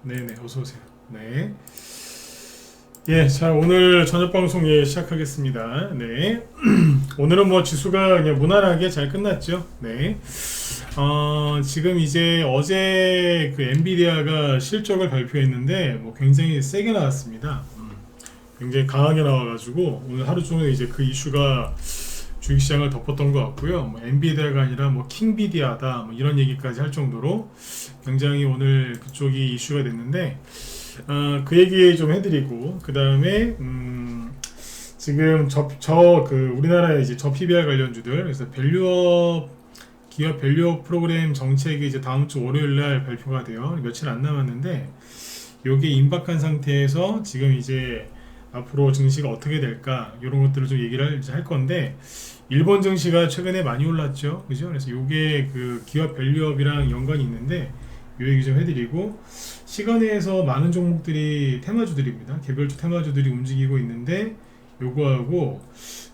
네네, 어서오세요. 네. 예, 자, 오늘 저녁 방송 시작하겠습니다. 네. 오늘은 뭐 지수가 그냥 무난하게 잘 끝났죠. 네. 지금 이제 어제 그 엔비디아가 실적을 발표했는데 뭐 굉장히 세게 나왔습니다. 굉장히 강하게 나와가지고 오늘 하루 종일 이제 그 이슈가 주식시장을 덮었던 것 같고요. 뭐 엔비디아가 아니라 뭐 킹비디아다 뭐 이런 얘기까지 할 정도로 굉장히 오늘 그쪽이 이슈가 됐는데 그 얘기 좀 해드리고 그 다음에 지금 그 우리나라의 이제 저 PBR 관련주들 그래서 밸류업 기업 밸류업 프로그램 정책이 이제 다음 주 월요일 날 발표가 돼요. 며칠 안 남았는데 요게 임박한 상태에서 지금 이제 앞으로 증시가 어떻게 될까 이런 것들을 좀 얘기를 할 건데 일본 증시가 최근에 많이 올랐죠, 그죠? 그래서 요게 그 기업 밸류업이랑 연관이 있는데 요 얘기 좀 해드리고 시간에서 많은 종목들이 테마주들입니다. 개별주 테마주들이 움직이고 있는데 요거하고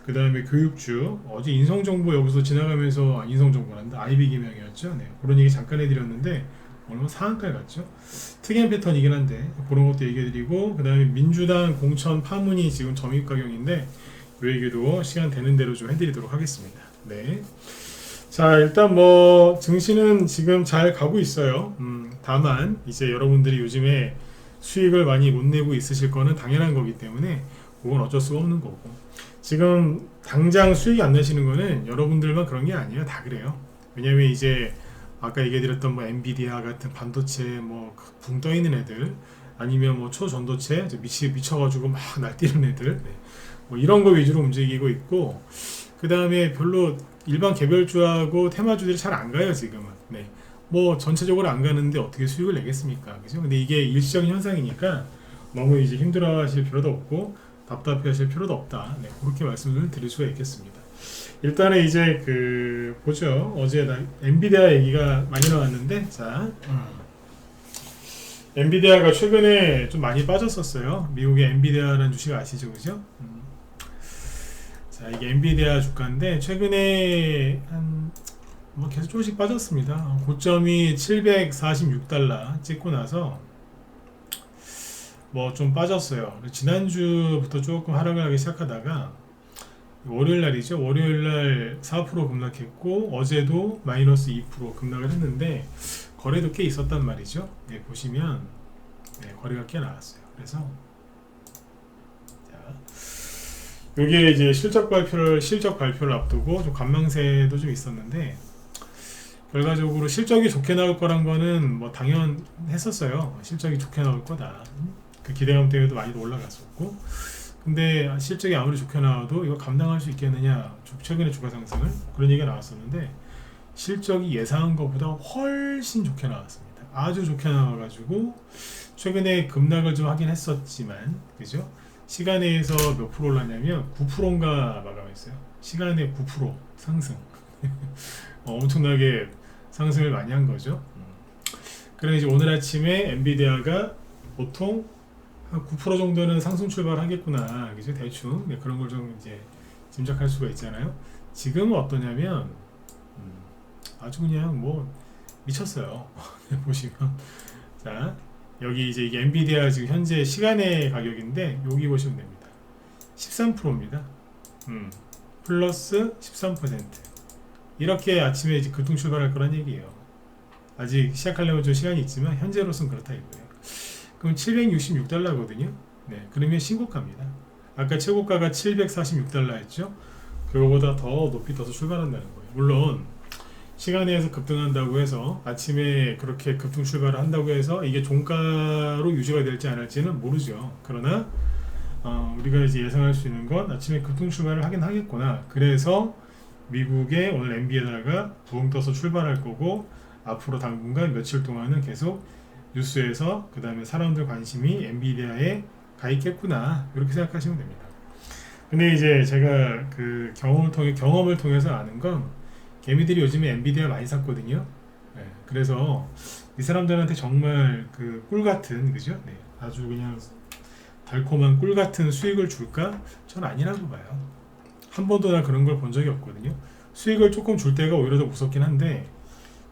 그 다음에 교육주 어제 인성정보 여기서 지나가면서 인성정보란다 IB 기명이었죠. 네, 그런 얘기 잠깐 해드렸는데 오늘 상한가에 갔죠. 특이한 패턴이긴 한데 그런 것도 얘기해드리고 그 다음에 민주당 공천 파문이 지금 점입 가격인데 그 얘기도 시간 되는 대로 좀 해드리도록 하겠습니다. 네. 자, 일단 뭐 증시는 지금 잘 가고 있어요. 다만 이제 여러분들이 요즘에 수익을 많이 못 내고 있으실 거는 당연한 거기 때문에 그건 어쩔 수가 없는 거고 지금 당장 수익이 안 나시는 거는 여러분들만 그런 게 아니에요. 다 그래요. 왜냐면 이제 아까 얘기해드렸던 뭐 엔비디아 같은 반도체 뭐 붕 떠 있는 애들 아니면 뭐 초전도체 미쳐가지고 막 날뛰는 애들 네. 뭐 이런 거 위주로 움직이고 있고 그 다음에 별로 일반 개별주하고 테마주들이 잘 안 가요 지금은. 네. 뭐 전체적으로 안 가는데 어떻게 수익을 내겠습니까, 그죠? 근데 이게 일시적인 현상이니까 너무 이제 힘들어하실 필요도 없고 답답해하실 필요도 없다. 네. 그렇게 말씀을 드릴 수가 있겠습니다. 일단은 이제 그 보죠. 어제 엔비디아 얘기가 많이 나왔는데 자. 엔비디아가 최근에 좀 많이 빠졌었어요. 미국의 엔비디아라는 주식 아시죠, 그죠? 자, 이게 엔비디아 주가인데 최근에 한 뭐 계속 조금씩 빠졌습니다. 고점이 746달러 찍고 나서 뭐 좀 빠졌어요. 지난주부터 조금 하락을 하기 시작하다가 월요일 날이죠. 월요일 날 4% 급락했고 어제도 마이너스 2% 급락을 했는데 거래도 꽤 있었단 말이죠. 네, 보시면 네, 거래가 꽤 나왔어요. 그래서 여기에 이제 실적 발표를 앞두고 좀 관망세도 좀 있었는데 결과적으로 실적이 좋게 나올 거란 거는 뭐 당연했었어요. 실적이 좋게 나올 거다. 그 기대감 때문에도 많이 올라갔었고 근데 실적이 아무리 좋게 나와도 이거 감당할 수 있겠느냐 최근에 주가 상승을 그런 얘기가 나왔었는데 실적이 예상한 것보다 훨씬 좋게 나왔습니다. 아주 좋게 나와가지고 최근에 급락을 좀 하긴 했었지만 그죠? 시간에서 몇 프로 올랐냐면 9%인가 마감했어요. 시간에 9% 상승. 엄청나게 상승을 많이 한 거죠. 그래서 이제 오늘 아침에 엔비디아가 보통 한 9% 정도는 상승 출발하겠구나, 그죠? 대충 네, 그런 걸 좀 이제 짐작할 수가 있잖아요. 지금은 어떠냐면 아주 그냥 뭐 미쳤어요. 보시면 자 여기 이제 이게 엔비디아 지금 현재 시간의 가격인데 여기 보시면 됩니다. 13%입니다. 플러스 13%. 이렇게 아침에 이제 급등 출발할 거란 얘기예요. 아직 시작하려면 좀 시간이 있지만 현재로서는 그렇다 이거예요. 그럼 766달러거든요. 네, 그러면 신고가입니다. 아까 최고가가 746달러였죠. 그거보다 더 높이 떠서 출발한다는 거예요. 물론 시간에서 급등한다고 해서 아침에 그렇게 급등 출발을 한다고 해서 이게 종가로 유지가 될지 안 할지는 모르죠. 그러나 우리가 이제 예상할 수 있는 건 아침에 급등 출발을 하긴 하겠구나. 그래서 미국의 오늘 엔비디아가 부흥 떠서 출발할 거고 앞으로 당분간 며칠 동안은 계속 뉴스에서 그 다음에 사람들 관심이 엔비디아에 가 있겠구나 이렇게 생각하시면 됩니다. 근데 이제 제가 그 경험을 통해서 아는 건 개미들이 요즘에 엔비디아 많이 샀거든요. 네, 그래서 이 사람들한테 정말 그 꿀 같은 그죠? 네, 아주 그냥 달콤한 꿀 같은 수익을 줄까? 전 아니라고 봐요. 한 번도 나 그런 걸 본 적이 없거든요. 수익을 조금 줄 때가 오히려 더 무섭긴 한데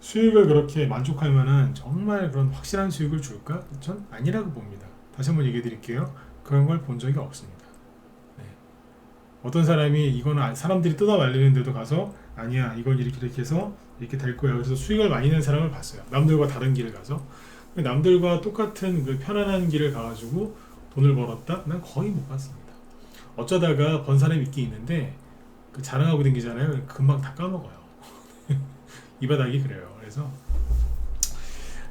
수익을 그렇게 만족할 만한 정말 그런 확실한 수익을 줄까? 전 아니라고 봅니다. 다시 한번 얘기해 드릴게요. 그런 걸 본 적이 없습니다. 네. 어떤 사람이 이거는 사람들이 뜯어 말리는데도 가서 아니야 이건 이렇게 해서 이렇게 될 거야. 그래서 수익을 많이 낸 사람을 봤어요. 남들과 다른 길을 가서 남들과 똑같은 그 편안한 길을 가가지고 돈을 벌었다? 난 거의 못 봤습니다. 어쩌다가 번 사람이 있긴 있는데 그 자랑하고 댕기잖아요. 금방 다 까먹어요. 이 바닥이 그래요. 그래서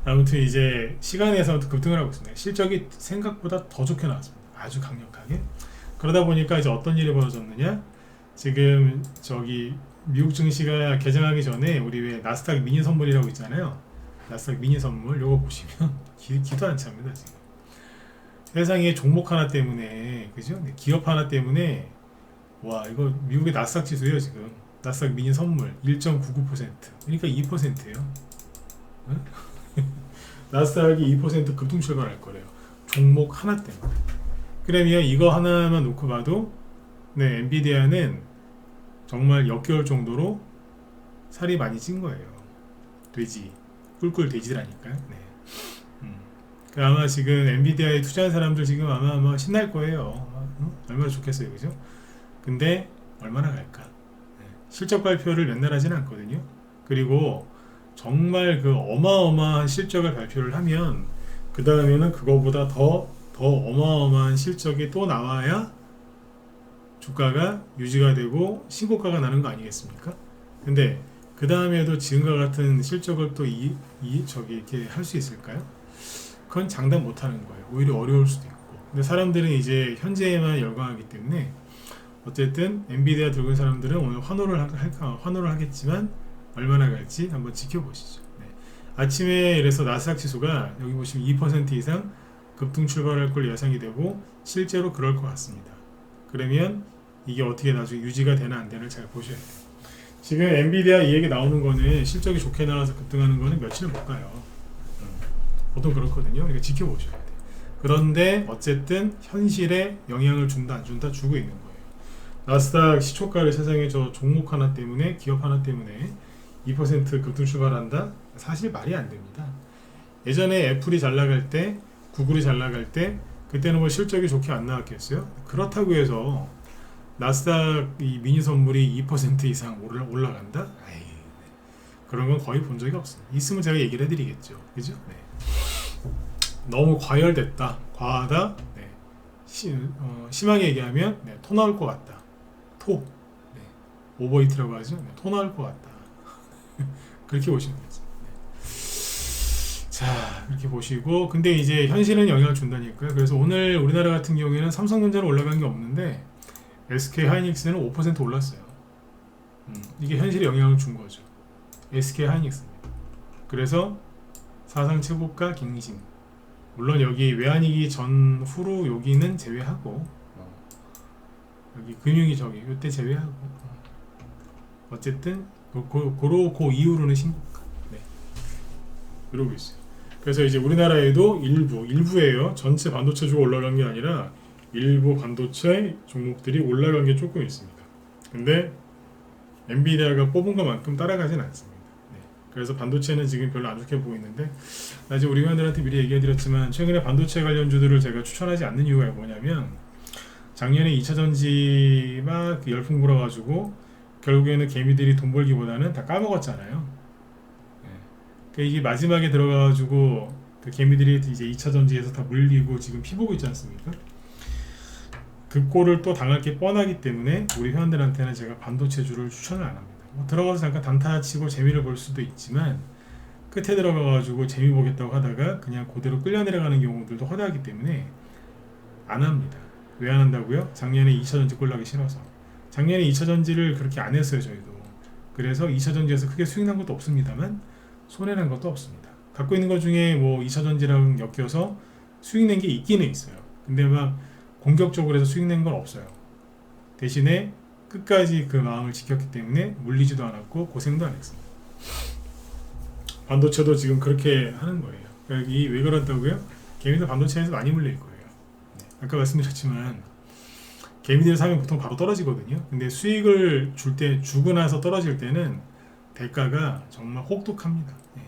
아무튼 이제 시간에서 급등을 하고 있습니다. 실적이 생각보다 더 좋게 나왔습니다. 아주 강력하게. 그러다 보니까 이제 어떤 일이 벌어졌느냐? 지금 저기 미국 증시가 개장하기 전에 우리 왜 나스닥 미니 선물이라고 있잖아요. 나스닥 미니 선물 요거 보시면 기도 안 찹니다 지금. 세상에 종목 하나 때문에 그죠? 기업 하나 때문에 와 이거 미국의 나스닥 지수예요 지금. 나스닥 미니 선물 1.99% 그러니까 2%예요. 나스닥이 2% 급등 출발할 거래요. 종목 하나 때문에. 그러면 이거 하나만 놓고 봐도 네 엔비디아는 정말 역겨울 정도로 살이 많이 찐 거예요. 돼지 꿀꿀 돼지라니까요. 네. 아마 지금 엔비디아에 투자한 사람들 지금 아마 신날 거예요. 얼마나 좋겠어요, 그죠? 근데 얼마나 갈까? 네. 실적 발표를 맨날 하진 않거든요. 그리고 정말 그 어마어마한 실적을 발표를 하면 그 다음에는 그거보다 더 어마어마한 실적이 또 나와야 주가가 유지가 되고 신고가가 나는 거 아니겠습니까? 근데 그 다음에도 지금과 같은 실적을 또 이렇게 할 수 있을까요? 그건 장담 못 하는 거예요. 오히려 어려울 수도 있고. 근데 사람들은 이제 현재에만 열광하기 때문에 어쨌든 엔비디아 들고 있는 사람들은 오늘 환호를 하겠지만 얼마나 갈지 한번 지켜보시죠. 네. 아침에 이래서 나스닥 지수가 여기 보시면 2% 이상 급등 출발할 걸 예상이 되고 실제로 그럴 것 같습니다. 그러면 이게 어떻게 나중에 유지가 되나 안 되나 잘 보셔야 돼요. 지금 엔비디아 이 얘기 나오는 거는 실적이 좋게 나와서 급등하는 거는 며칠을 못 가요. 보통 그렇거든요. 그러니까 지켜보셔야 돼요. 그런데 어쨌든 현실에 영향을 준다 안 준다 주고 있는 거예요. 나스닥 시초가를 세상에 저 종목 하나 때문에 기업 하나 때문에 2% 급등 출발한다? 사실 말이 안 됩니다. 예전에 애플이 잘 나갈 때 구글이 잘 나갈 때 그때는 뭐 실적이 좋게 안 나왔겠어요? 그렇다고 해서 나스닥 이 미니 선물이 2% 이상 올라간다? 에이, 그런 건 거의 본 적이 없습니다. 있으면 제가 얘기를 해드리겠죠. 그죠? 네. 너무 과열됐다. 과하다. 네. 심하게 얘기하면 네, 토 나올 것 같다. 토. 네. 오버히트라고 하죠. 네, 토 나올 것 같다. 그렇게 보시면 되죠. 네. 자, 이렇게 보시고 근데 이제 현실은 영향을 준다니까요. 그래서 오늘 우리나라 같은 경우에는 삼성전자는 올라간 게 없는데 SK 하이닉스는 5% 올랐어요. 이게 현실에 영향을 준 거죠. SK 하이닉스입니다. 그래서 사상 최고가 갱신. 물론 여기 외환위기 전후로 여기는 제외하고 여기 금융위 저기 이때 제외하고 어쨌든 그 이후로는 신고가. 네. 이러고 있어요. 그래서 이제 우리나라에도 일부예요. 전체 반도체 주가 올라간 게 아니라 일부 반도체 종목들이 올라간 게 조금 있습니다. 근데 엔비디아가 뽑은 것만큼 따라가진 않습니다. 네. 그래서 반도체는 지금 별로 안 좋게 보이는데 이제 우리 회원들한테 미리 얘기해드렸지만 최근에 반도체 관련주들을 제가 추천하지 않는 이유가 뭐냐면 작년에 2차전지 막 열풍 불어가지고 결국에는 개미들이 돈 벌기보다는 다 까먹었잖아요. 네. 그러니까 이게 마지막에 들어가가지고 그 개미들이 이제 2차전지에서 다 물리고 지금 피보고 있지 않습니까? 그 꼴을 또 당할 게 뻔하기 때문에 우리 회원들한테는 제가 반도체주를 추천을 안 합니다. 뭐 들어가서 잠깐 단타 치고 재미를 볼 수도 있지만 끝에 들어가가지고 재미 보겠다고 하다가 그냥 그대로 끌려 내려가는 경우들도 허다하기 때문에 안 합니다. 왜 안 한다고요? 작년에 2차전지 꼴나기 싫어서. 작년에 2차전지를 그렇게 안 했어요 저희도. 그래서 2차전지에서 크게 수익 난 것도 없습니다만 손해 난 것도 없습니다. 갖고 있는 것 중에 뭐 2차전지랑 엮여서 수익 낸 게 있기는 있어요. 근데 막 공격적으로 해서 수익 낸 건 없어요. 대신에 끝까지 그 마음을 지켰기 때문에 물리지도 않았고 고생도 안 했습니다. 반도체도 지금 그렇게 하는 거예요. 그러니까 왜 그런다고요? 개미들 반도체에서 많이 물릴 거예요. 네. 아까 말씀드렸지만 개미들 사면 보통 바로 떨어지거든요. 근데 수익을 줄 때 주고 나서 떨어질 때는 대가가 정말 혹독합니다. 예.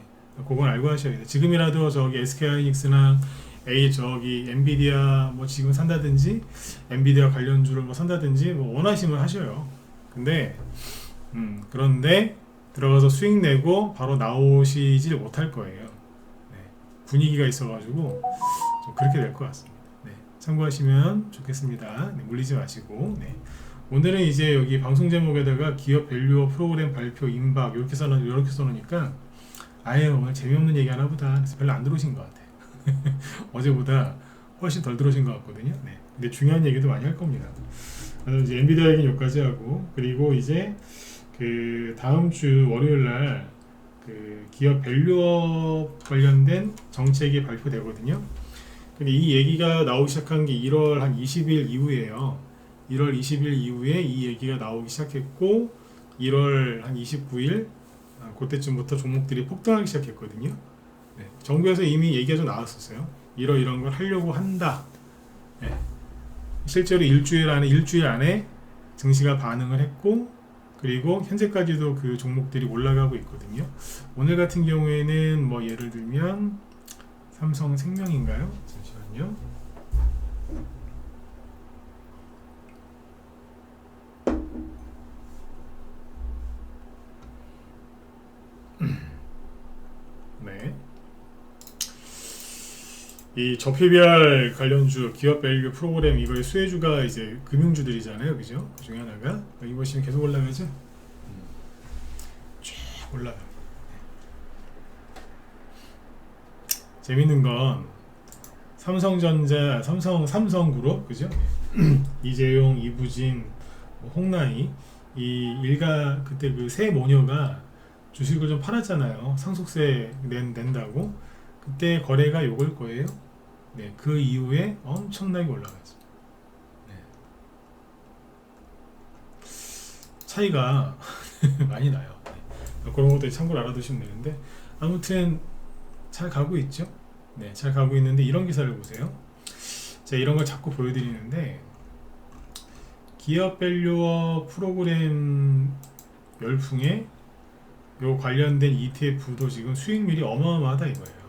그건 알고 하셔야 돼요. 지금이라도 저기 SK하이닉스나 엔비디아 뭐 지금 산다든지 엔비디아 관련주를 뭐 산다든지 뭐 원하시면 하셔요. 근데 그런데 들어가서 수익 내고 바로 나오시질 못할 거예요. 네. 분위기가 있어가지고 좀 그렇게 될 것 같습니다. 네. 참고하시면 좋겠습니다. 네. 물리지 마시고. 네. 오늘은 이제 여기 방송 제목에다가 기업 밸류어 프로그램 발표 임박 이렇게 써놓으니까 아예 오늘 재미없는 얘기 하나 보다 그래서 별로 안 들어오신 것 같아요. 어제보다 훨씬 덜 들어오신 것 같거든요. 네. 근데 중요한 얘기도 많이 할 겁니다. 이제 엔비디아 얘기는 여기까지 하고, 그리고 이제 그 다음 주 월요일 날 그 기업 밸류업 관련된 정책이 발표되거든요. 근데 이 얘기가 나오기 시작한 게 1월 한 20일 이후에요. 1월 20일 이후에 이 얘기가 나오기 시작했고 1월 한 29일 그때쯤부터 종목들이 폭등하기 시작했거든요. 네. 정부에서 이미 얘기가 좀 나왔었어요. 이런 걸 하려고 한다. 네. 실제로 일주일 안에 증시가 반응을 했고, 그리고 현재까지도 그 종목들이 올라가고 있거든요. 오늘 같은 경우에는 뭐 예를 들면 삼성생명인가요? 잠시만요. 네. 이 저PBR 관련주 기업 밸류 프로그램 이거의 수혜주가 이제 금융주들이잖아요, 그죠? 그 중에 하나가 여기 보시면 계속 올라가죠. 쭉 올라가. 재밌는 건 삼성전자, 삼성그룹, 그죠? 이재용, 이부진, 홍나희 이 일가 그때 그 세 모녀가 주식을 좀 팔았잖아요. 상속세 낸다고. 그때 거래가 요걸 거예요. 네, 그 이후에 엄청나게 올라갔죠. 네. 차이가 많이 나요. 네. 그런 것도 참고로 알아두시면 되는데, 아무튼 잘 가고 있죠. 네, 잘 가고 있는데 이런 기사를 보세요. 제가 이런 걸 자꾸 보여드리는데, 기업 밸류어 프로그램 열풍에 요 관련된 ETF도 지금 수익률이 어마어마하다 이거예요.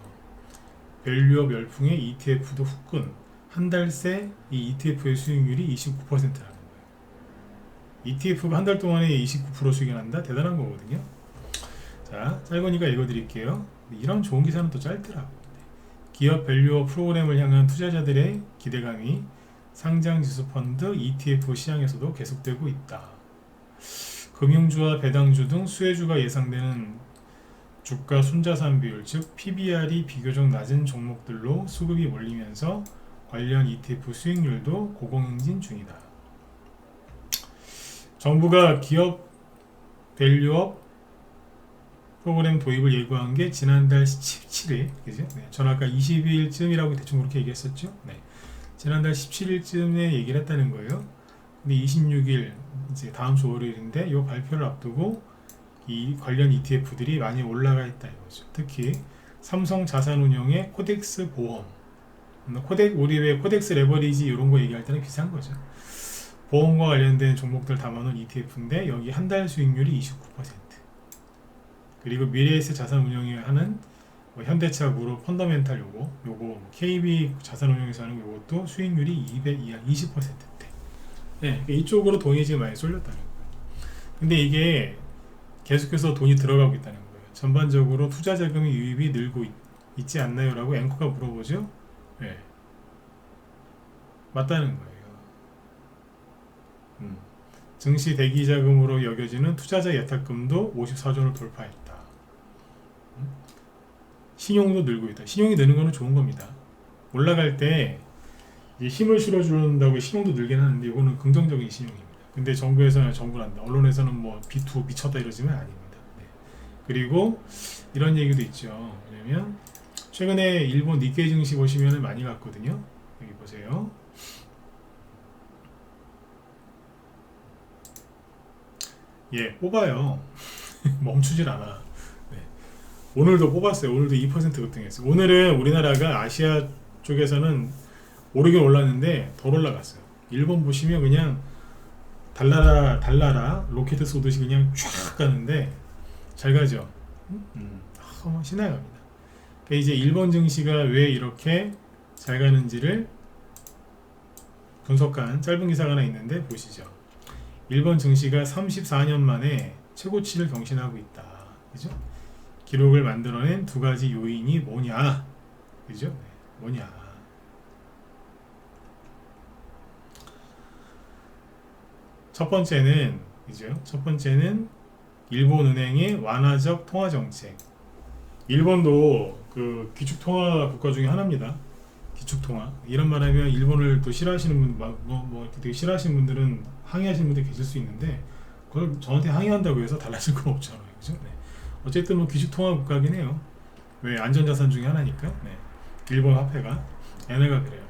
밸류업 열풍의 ETF도 후끈 한 달 새 이 ETF의 수익률이 29%라는 거예요. ETF가 한 달 동안에 29% 수익이 난다? 대단한 거거든요. 자, 짧으니까 읽어드릴게요. 이런 좋은 기사는 또 짧더라고. 기업 밸류업 프로그램을 향한 투자자들의 기대감이 상장지수 펀드 ETF 시장에서도 계속되고 있다. 금융주와 배당주 등 수혜주가 예상되는 주가 순자산 비율, 즉 PBR이 비교적 낮은 종목들로 수급이 몰리면서 관련 ETF 수익률도 고공행진 중이다. 정부가 기업 밸류업 프로그램 도입을 예고한 게 지난달 17일, 그죠? 네, 전 아까 20일쯤이라고 대충 그렇게 얘기했었죠. 네, 지난달 17일쯤에 얘기를 했다는 거예요. 근데 26일 이제 다음 주 월요일인데 이 발표를 앞두고 이 관련 ETF들이 많이 올라가 있다 이거죠. 특히 삼성 자산운용의 코덱스 보험, 우리 왜 코덱스 레버리지 이런 거 얘기할 때는 비슷한 거죠. 보험과 관련된 종목들 담아놓은 ETF인데 여기 한 달 수익률이 29%. 그리고 미래에셋 자산운용이 하는 뭐 현대차 그룹 펀더멘탈 요거 KB 자산운용에서 하는 요것도 수익률이 20%대. 네, 이쪽으로 돈이 지금 많이 쏠렸다는 거예요. 근데 이게 계속해서 돈이 들어가고 있다는 거예요. 전반적으로 투자 자금의 유입이 늘고 있지 않나요? 라고 앵커가 물어보죠. 네. 맞다는 거예요. 증시 대기 자금으로 여겨지는 투자자 예탁금도 54조를 돌파했다. 신용도 늘고 있다. 신용이 느는 거는 좋은 겁니다. 올라갈 때 이제 힘을 실어준다고 신용도 늘긴 하는데 이거는 긍정적인 신용입니다. 근데 정부란다. 언론에서는 뭐 B2 미쳤다 이러지만 아닙니다. 네. 그리고 이런 얘기도 있죠. 왜냐면 최근에 일본 니케이 증시 보시면 많이 갔거든요. 여기 보세요. 예, 뽑아요. 멈추질 않아. 네. 오늘도 뽑았어요. 오늘도 2% 급등했어요. 오늘은 우리나라가 아시아 쪽에서는 오르긴 올랐는데 덜 올라갔어요. 일본 보시면 그냥 달나라 로켓 쏘듯이 그냥 쫙 가는데 잘 가죠. 신나갑니다. 그러니까 이제 일본 증시가 왜 이렇게 잘 가는지를 분석한 짧은 기사가 하나 있는데 보시죠. 일본 증시가 34년 만에 최고치를 경신하고 있다. 그죠? 기록을 만들어낸 두 가지 요인이 뭐냐? 그죠? 네, 뭐냐? 첫 번째는 그죠? 첫 번째는 일본 은행의 완화적 통화 정책. 일본도 그 기축 통화 국가 중에 하나입니다. 기축 통화. 이런 말하면 일본을 또 싫어하시는 분, 되게 싫어하시는 분들은 항의하시는 분들 계실 수 있는데 그걸 저한테 항의한다고 해서 달라질 건 없잖아요. 그죠? 네. 어쨌든 뭐 기축 통화 국가긴 해요. 왜 안전자산 중에 하나니까. 네. 일본 화폐가 엔화가 그래요.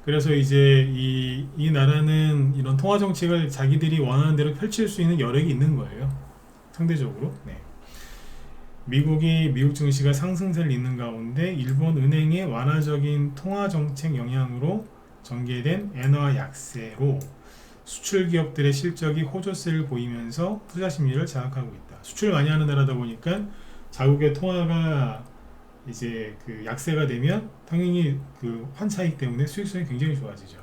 그래서 이제 이 나라는 이런 통화 정책을 자기들이 원하는 대로 펼칠 수 있는 여력이 있는 거예요. 상대적으로. 네. 미국 증시가 상승세를 잇는 가운데 일본 은행의 완화적인 통화 정책 영향으로 전개된 엔화 약세로 수출 기업들의 실적이 호조세를 보이면서 투자 심리를 자극하고 있다. 수출 많이 하는 나라다 보니까 자국의 통화가 이제 그 약세가 되면 당연히 그 환차익 때문에 수익성이 굉장히 좋아지죠.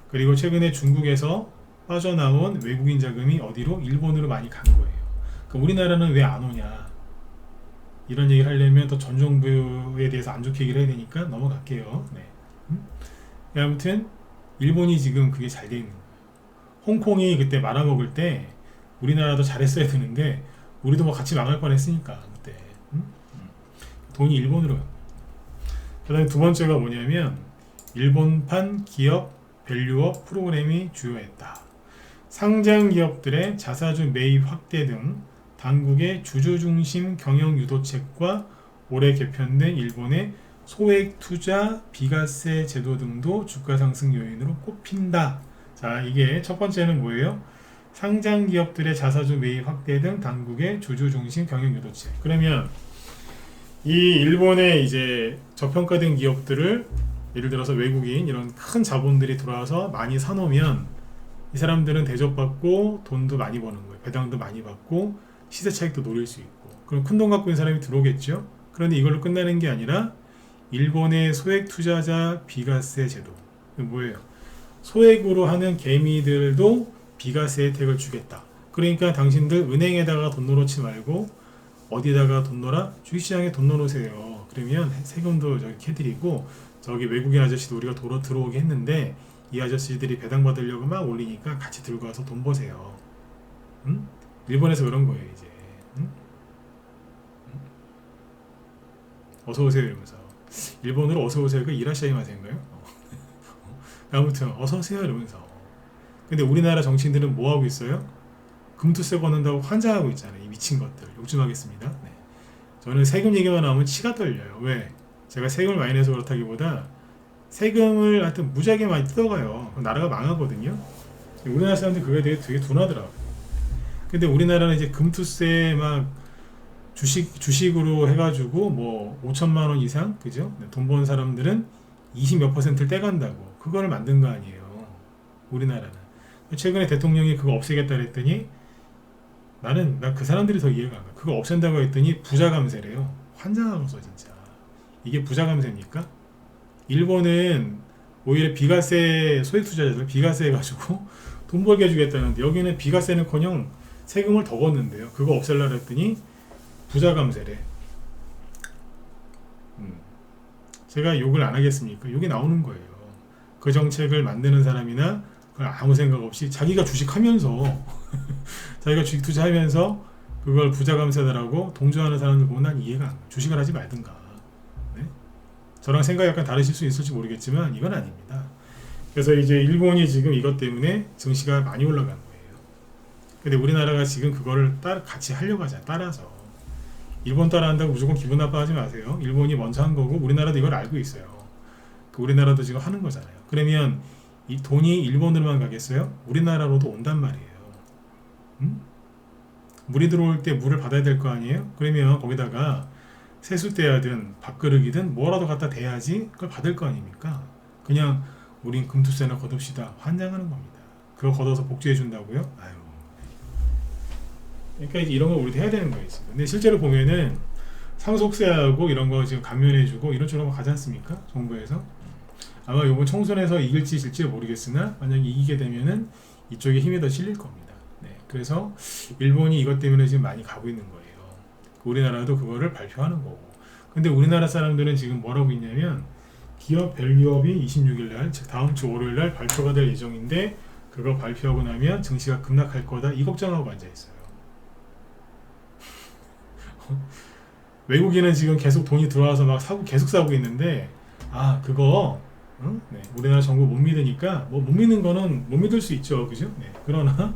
그리고 최근에 중국에서 빠져나온 외국인 자금이 어디로? 일본으로 많이 간 거예요. 그러니까 우리나라는 왜 안 오냐? 이런 얘기를 하려면 또 전 정부에 대해서 안 좋게 얘기를 해야 되니까 넘어갈게요. 네. 아무튼 일본이 지금 그게 잘 돼 있는 거예요. 홍콩이 그때 말아먹을 때 우리나라도 잘했어야 되는데 우리도 뭐 같이 망할 뻔했으니까 그때 돈이 일본으로 간 거예요. 그다음에 두 번째가 뭐냐면 일본판 기업 밸류업 프로그램이 주요했다. 상장 기업들의 자사주 매입 확대 등 당국의 주주 중심 경영 유도책과 올해 개편된 일본의 소액 투자 비과세 제도 등도 주가 상승 요인으로 꼽힌다. 자, 이게 첫 번째는 뭐예요? 상장 기업들의 자사주 매입 확대 등 당국의 주주 중심 경영 유도책. 그러면 이 일본의 이제 저평가된 기업들을 예를 들어서 외국인 이런 큰 자본들이 들어와서 많이 사놓으면 이 사람들은 대접받고 돈도 많이 버는 거예요. 배당도 많이 받고 시세 차익도 노릴 수 있고. 그럼 큰 돈 갖고 있는 사람이 들어오겠죠. 그런데 이걸로 끝나는 게 아니라 일본의 소액 투자자 비과세 제도. 뭐예요? 소액으로 하는 개미들도 비과세 혜택을 주겠다. 그러니까 당신들 은행에다가 돈 넣어놓지 말고 어디다가 돈 넣어라? 주식시장에 돈 넣어놓으세요. 그러면 세금도 저기 해드리고 저기 외국인 아저씨도 우리가 들어오게 했는데 이 아저씨들이 배당 받으려고 막 올리니까 같이 들고 와서 돈 버세요. 응? 일본에서 그런 거예요 이제. 응? 어서 오세요 이러면서. 일본어로 어서 오세요가 이라시아이마세인가요? 아무튼 어서 오세요 이러면서. 근데 우리나라 정치인들은 뭐 하고 있어요? 금투세 걷는다고 환장하고 있잖아요. 이 미친 것들. 욕 좀 하겠습니다. 네. 저는 세금 얘기만 나오면 치가 떨려요. 왜? 제가 세금을 많이 내서 그렇다기보다 세금을 하여튼 무지하게 많이 뜯어가요. 나라가 망하거든요. 우리나라 사람들 그거에 대해 되게 둔하더라고요. 근데 우리나라는 이제 금투세 막 주식으로 해가지고 뭐 5천만 원 이상 그죠? 돈 버는 사람들은 20 몇 %를 떼간다고 그거를 만든 거 아니에요. 우리나라는. 최근에 대통령이 그거 없애겠다 그랬더니 나 그 사람들이 더 이해가 안 가. 그거 없앤다고 했더니 부자 감세래요. 환장하고서 진짜. 이게 부자 감세입니까? 일본은 오히려 비과세 소액 투자자들 비과세 해가지고 돈 벌게 해주겠다는데 여기는 비과세는커녕 세금을 더 걷는데요. 그거 없앨라 그랬더니 부자 감세래. 제가 욕을 안 하겠습니까? 욕이 나오는 거예요. 그 정책을 만드는 사람이나 그걸 아무 생각 없이 자기가 주식하면서 자기가 주식 투자하면서 그걸 부자 감세다라고 동조하는 사람들 보면 난 이해가 안 가요. 주식을 하지 말든가. 네? 저랑 생각이 약간 다르실 수 있을지 모르겠지만 이건 아닙니다. 그래서 이제 일본이 지금 이것 때문에 증시가 많이 올라간 거예요. 근데 우리나라가 지금 그거를 같이 하려고 하잖아요. 따라서. 일본 따라한다고 무조건 기분 나빠하지 마세요. 일본이 먼저 한 거고 우리나라도 이걸 알고 있어요. 우리나라도 지금 하는 거잖아요. 그러면 이 돈이 일본으로만 가겠어요? 우리나라로도 온단 말이에요. 물이 들어올 때 물을 받아야 될 거 아니에요? 그러면 거기다가 세숫대야든 밥그릇이든 뭐라도 갖다 대야지 그걸 받을 거 아닙니까? 그냥 우린 금투세나 걷읍시다 환장하는 겁니다. 그거 걷어서 복지해 준다고요? 아유. 그러니까 이제 이런 거 우리도 해야 되는 거예요. 지금. 근데 실제로 보면은 상속세하고 이런 거 지금 감면해주고 이런저런 거 가지 않습니까? 정부에서. 아마 이번 총선에서 이길지 질지 모르겠으나 만약에 이기게 되면은 이쪽에 힘이 더 실릴 겁니다. 네, 그래서 일본이 이것 때문에 지금 많이 가고 있는 거예요. 우리나라도 그거를 발표하는 거고. 근데 우리나라 사람들은 지금 뭐라고 있냐면 기업 밸류업이 26일 날, 즉 다음 주 월요일 날 발표가 될 예정인데 그거 발표하고 나면 증시가 급락할 거다 이 걱정하고 앉아 있어요. 외국인은 지금 계속 돈이 들어와서 막 사고 계속 사고 있는데 그거 응? 네, 우리나라 정부 못 믿으니까 뭐 못 믿는 거는 못 믿을 수 있죠, 그죠? 네, 그러나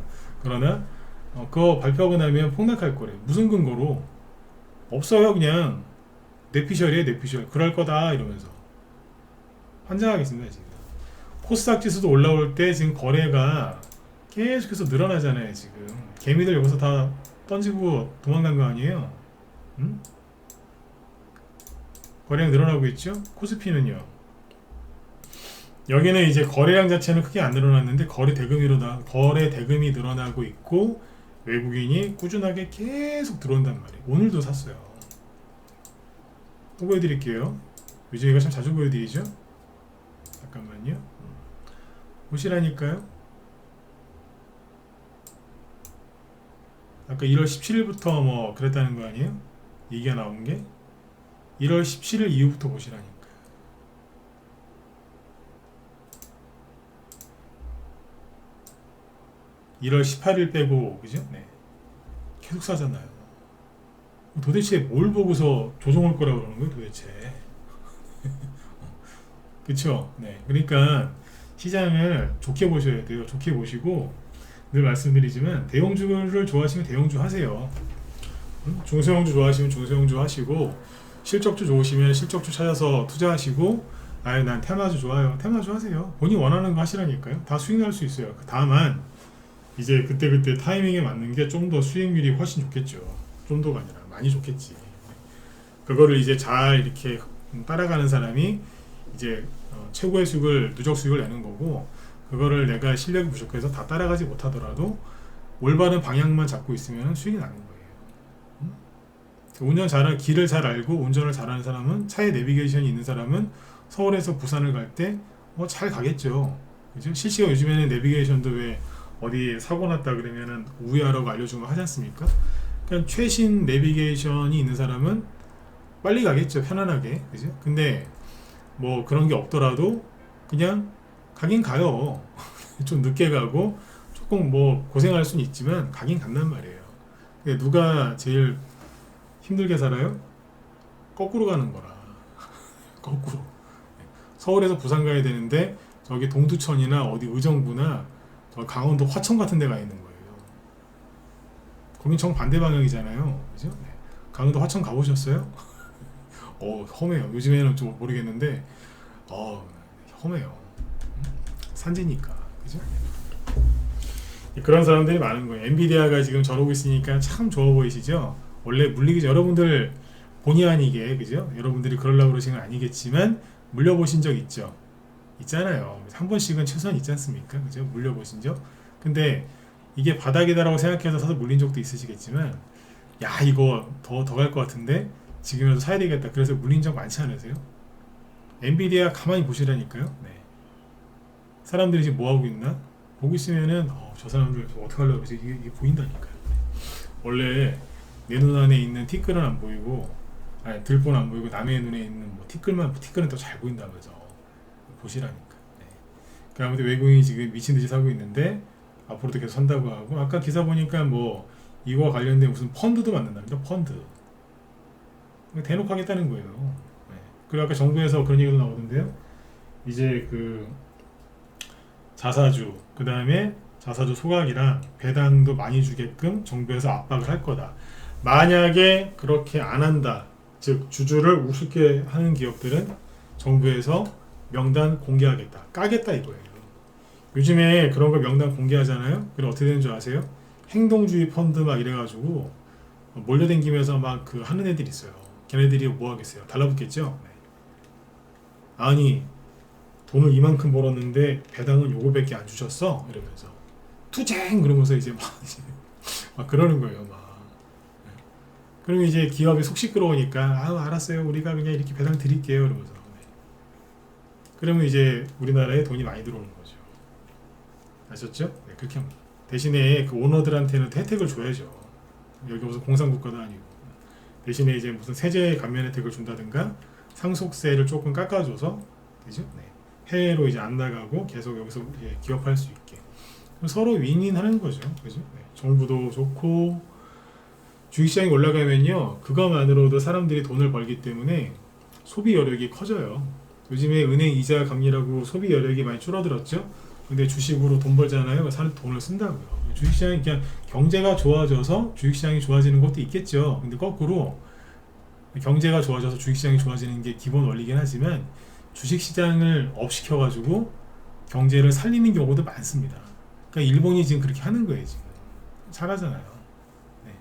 그거 발표하고 나면 폭락할 거래. 무슨 근거로? 없어요. 그냥 뇌피셜이에요, 뇌피셜. 그럴 거다 이러면서 환장하겠습니다 지금. 코스닥 지수도 올라올 때 지금 거래가 계속해서 늘어나잖아요. 지금 개미들 여기서 다 던지고 도망간 거 아니에요? 응? 거래량 늘어나고 있죠. 코스피는요. 여기는 이제 거래량 자체는 크게 안 늘어났는데 거래 대금이 늘어나고 있고 외국인이 꾸준하게 계속 들어온단 말이에요. 오늘도 샀어요. 또 보여드릴게요. 요즘 이거 참 자주 보여드리죠. 잠깐만요. 보시라니까요. 아까 1월 17일부터 뭐 그랬다는 거 아니에요? 얘기가 나온 게 1월 17일 이후부터 보시라니까. (1월 18일) 빼고 그죠? 네. 계속 사잖아요. 도대체 뭘 보고서 조정할 거라고 그러는 거예요 도대체. 그쵸? 네. 그러니까 시장을 좋게 보셔야 돼요. 좋게 보시고 늘 말씀드리지만 대형주를 좋아하시면 대형주 하세요. 중소형주 좋아하시면 중소형주 하시고 실적주 좋으시면 실적주 찾아서 투자하시고 난 테마주 좋아요. 테마주 하세요. 본인이 원하는 거 하시라니까요. 다 수익 날 수 있어요. 다만 이제 그때그때 타이밍에 맞는 게 좀 더 수익률이 훨씬 좋겠죠. 좀 더가 아니라 많이 좋겠지. 그거를 이제 잘 이렇게 따라가는 사람이 이제 최고의 수익을 누적 수익을 내는 거고 그거를 내가 실력이 부족해서 다 따라가지 못하더라도 올바른 방향만 잡고 있으면 수익이 나는 거예요. 길을 잘 알고 운전을 잘하는 사람은 차에 내비게이션이 있는 사람은 서울에서 부산을 갈 때 잘 가겠죠. 그죠? 실시간 요즘에는 내비게이션도 왜 어디 사고 났다 그러면은 우회하라고 알려주는 거 하지 않습니까? 그러니까 최신 내비게이션이 있는 사람은 빨리 가겠죠. 편안하게. 그죠? 근데 뭐 그런 게 없더라도 그냥 가긴 가요. 좀 늦게 가고 조금 뭐 고생할 수는 있지만 가긴 간단 말이에요. 근데 누가 제일 힘들게 살아요? 거꾸로 가는 거라. 거꾸로. 서울에서 부산 가야 되는데 저기 동두천이나 어디 의정부나 강원도 화천 같은 데 가 있는 거예요. 거긴 정반대 방향이잖아요. 그죠? 네. 강원도 화천 가보셨어요? 험해요. 요즘에는 좀 모르겠는데 험해요. 산지니까. 그죠? 그런 사람들이 많은 거예요. 엔비디아가 지금 저러고 있으니까 참 좋아 보이시죠? 원래 물리기 여러분들 본의 아니게 그죠? 여러분들이 그러려고 그러시는 건 아니겠지만 물려보신 적 있죠? 있잖아요. 한 번씩은 최소한 있지 않습니까? 그죠? 물려보신 적? 근데 이게 바닥이다라고 생각해서 사서 물린 적도 있으시겠지만 야 이거 더 갈 것 같은데 지금이라도 사야 되겠다. 그래서 물린 적 많지 않으세요? 엔비디아 가만히 보시라니까요. 네. 사람들이 지금 뭐 하고 있나? 보고 있으면은 저 사람들 어떻게 하려고 그러지? 이게 보인다니까요. 원래 내 눈 안에 있는 티끌은 안 보이고 들보는 안 보이고 남의 눈에 있는 뭐 티끌은 더 잘 보인다면서 보시라니까. 네. 그 아무튼 외국인이 지금 미친듯이 사고 있는데 앞으로도 계속 산다고 하고 아까 기사 보니까 뭐 이거와 관련된 무슨 펀드도 만든답니다. 펀드 대놓고 하겠다는 거예요. 네. 그리고 아까 정부에서 그런 얘기도 나오던데요. 이제 그 자사주 그 다음에 자사주 소각이랑 배당도 많이 주게끔 정부에서 압박을 할 거다. 만약에 그렇게 안 한다, 즉 주주를 우습게 하는 기업들은 정부에서 명단 공개하겠다, 까겠다 이거예요. 요즘에 그런 거 명단 공개하잖아요. 그럼 어떻게 되는 줄 아세요? 행동주의 펀드 막 이래가지고 몰려댕기면서 막 그 하는 애들이 있어요. 걔네들이 뭐 하겠어요? 달라붙겠죠? 네. 아니 돈을 이만큼 벌었는데 배당은 요거밖에 안 주셨어? 이러면서 투쟁 그러면서 이제 막 그러는 거예요. 막 그러면 이제 기업이 속 시끄러우니까 아 알았어요 우리가 그냥 이렇게 배당 드릴게요 이러면서 그러면 이제 우리나라에 돈이 많이 들어오는 거죠. 아셨죠? 네, 그렇게 합니다. 대신에 그 오너들한테는 혜택을 줘야죠. 여기 무슨 공산국가도 아니고 대신에 이제 무슨 세제 감면 혜택을 준다든가 상속세를 조금 깎아줘서 그죠? 네. 해외로 이제 안 나가고 계속 여기서 기업할 수 있게 서로 윈윈하는 거죠. 그죠? 네. 정부도 좋고 주식시장이 올라가면요 그것만으로도 사람들이 돈을 벌기 때문에 소비 여력이 커져요. 요즘에 은행 이자 감리라고 소비 여력이 많이 줄어들었죠. 근데 주식으로 돈 벌잖아요. 사람 돈을 쓴다고요. 주식시장이 그냥 경제가 좋아져서 주식시장이 좋아지는 것도 있겠죠. 근데 거꾸로 경제가 좋아져서 주식시장이 좋아지는 게 기본 원리긴 하지만 주식시장을 업시켜가지고 경제를 살리는 경우도 많습니다. 그러니까 일본이 지금 그렇게 하는 거예요. 지금 잘하잖아요. 네.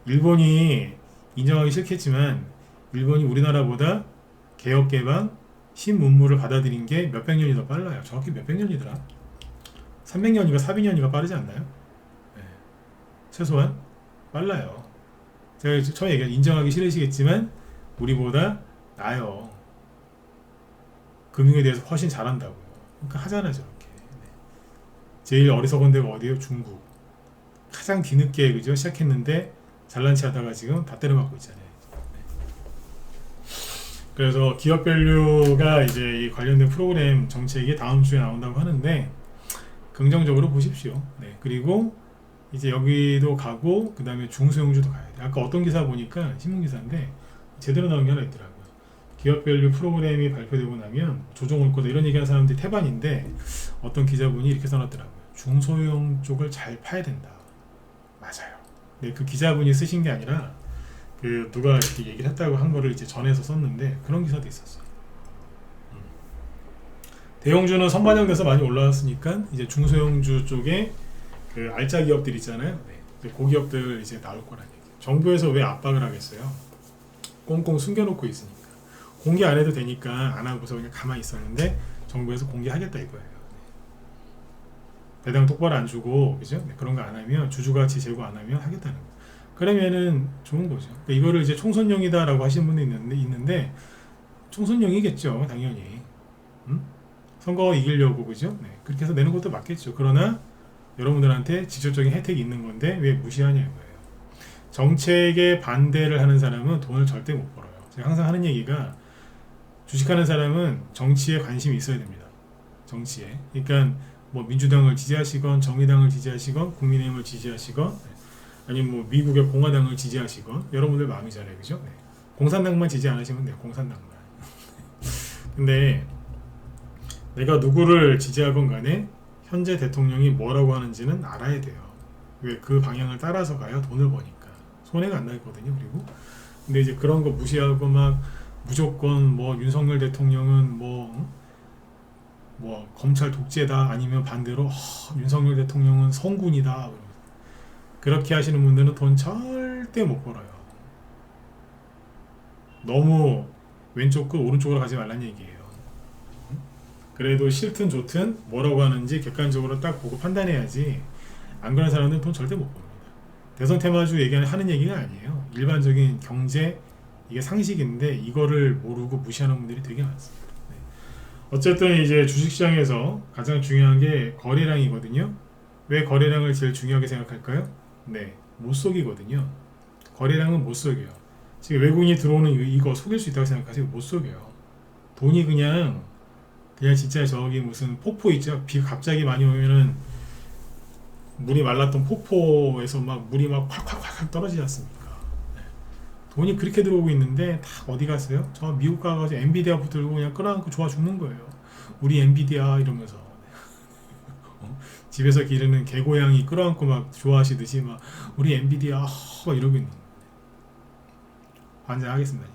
일본이 인정하기 싫겠지만 일본이 우리나라보다 개혁개방 신문물을 받아들인 게 몇백 년이 더 빨라요. 정확히 몇백 년이더라? 300년인가 400년인가 빠르지 않나요? 네. 최소한 빨라요. 제가 처음에 얘기한 인정하기 싫으시겠지만 우리보다 나아요. 금융에 대해서 훨씬 잘한다고요. 그러니까 하잖아요 저렇게. 네. 제일 어리석은 데가 어디예요? 중국. 가장 뒤늦게 그죠? 시작했는데 잘난 체 하다가 지금 다 때려맞고 있잖아요. 그래서 기업 밸류가 이제 이 관련된 프로그램 정책이 다음 주에 나온다고 하는데 긍정적으로 보십시오. 네. 그리고 이제 여기도 가고 그 다음에 중소형주도 가야 돼. 아까 어떤 기사 보니까 신문기사인데 제대로 나온 게 하나 있더라고요. 기업 밸류 프로그램이 발표되고 나면 조정 올 거다 이런 얘기하는 사람들이 태반인데 어떤 기자분이 이렇게 써놨더라고요. 중소형 쪽을 잘 파야 된다. 맞아요. 네, 그 기자분이 쓰신 게 아니라 그 누가 이렇게 얘기를 했다고 한 거를 이제 전해서 썼는데 그런 기사도 있었어요. 대형주는 선반영돼서 많이 올라왔으니까 이제 중소형주 쪽에 그 알짜 기업들 있잖아요. 네. 그 기업들 이제 나올 거란 얘기예요. 정부에서 왜 압박을 하겠어요? 꽁꽁 숨겨놓고 있으니까 공개 안 해도 되니까 안 하고서 그냥 가만히 있었는데 정부에서 공개하겠다 이거예요. 네. 배당 똑바로 안 주고 그죠? 네. 그런 거 안 하면 주주가치 제고 안 하면 하겠다는 거예요. 그러면은 좋은 거죠. 그러니까 이거를 이제 총선용이다라고 하시는 분도 있는데 총선용이겠죠, 당연히. 선거 이기려고 그죠? 네, 그렇게 해서 내는 것도 맞겠죠. 그러나 여러분들한테 직접적인 혜택이 있는 건데 왜 무시하냐 이거예요. 정책에 반대를 하는 사람은 돈을 절대 못 벌어요. 제가 항상 하는 얘기가 주식하는 사람은 정치에 관심이 있어야 됩니다. 정치에. 그러니까 뭐 민주당을 지지하시건 정의당을 지지하시건 국민의힘을 지지하시건 아니면 뭐 미국의 공화당을 지지하시건 여러분들 마음이잖아요, 그죠? 네. 공산당만 지지 안 하시면 돼요, 공산당만. 근데 내가 누구를 지지하건 간에 현재 대통령이 뭐라고 하는지는 알아야 돼요. 왜 그 방향을 따라서 가야 돈을 버니까 손해가 안 나거든요. 그리고 근데 이제 그런 거 무시하고 막 무조건 뭐 윤석열 대통령은 뭐 검찰 독재다 아니면 반대로 윤석열 대통령은 성군이다. 그렇게 하시는 분들은 돈 절대 못 벌어요. 너무 왼쪽 끝 오른쪽으로 가지 말란 얘기예요. 그래도 싫든 좋든 뭐라고 하는지 객관적으로 딱 보고 판단해야지 안 그런 사람들은 돈 절대 못 벌습니다. 대선 테마주 하는 얘기가 아니에요. 일반적인 경제 이게 상식인데 이거를 모르고 무시하는 분들이 되게 많습니다. 네. 어쨌든 이제 주식시장에서 가장 중요한 게 거래량이거든요. 왜 거래량을 제일 중요하게 생각할까요? 네, 못 속이거든요. 거래량은 못 속여요. 지금 외국인이 들어오는 이거 속일 수 있다고 생각하세요? 못 속여요. 돈이 그냥 진짜 저기 무슨 폭포 있죠? 비가 갑자기 많이 오면은 물이 말랐던 폭포에서 막 물이 막 콱콱콱 떨어지지 않습니까? 네. 돈이 그렇게 들어오고 있는데 다 어디 갔어요? 저 미국 가가지고 엔비디아 붙들고 그냥 끌어안고 좋아 죽는 거예요. 우리 엔비디아 이러면서 집에서 기르는 개고양이 끌어안고 막 좋아하시듯이 막 우리 엔비디아 막 이러고 있는 거예요. 환장하겠습니다.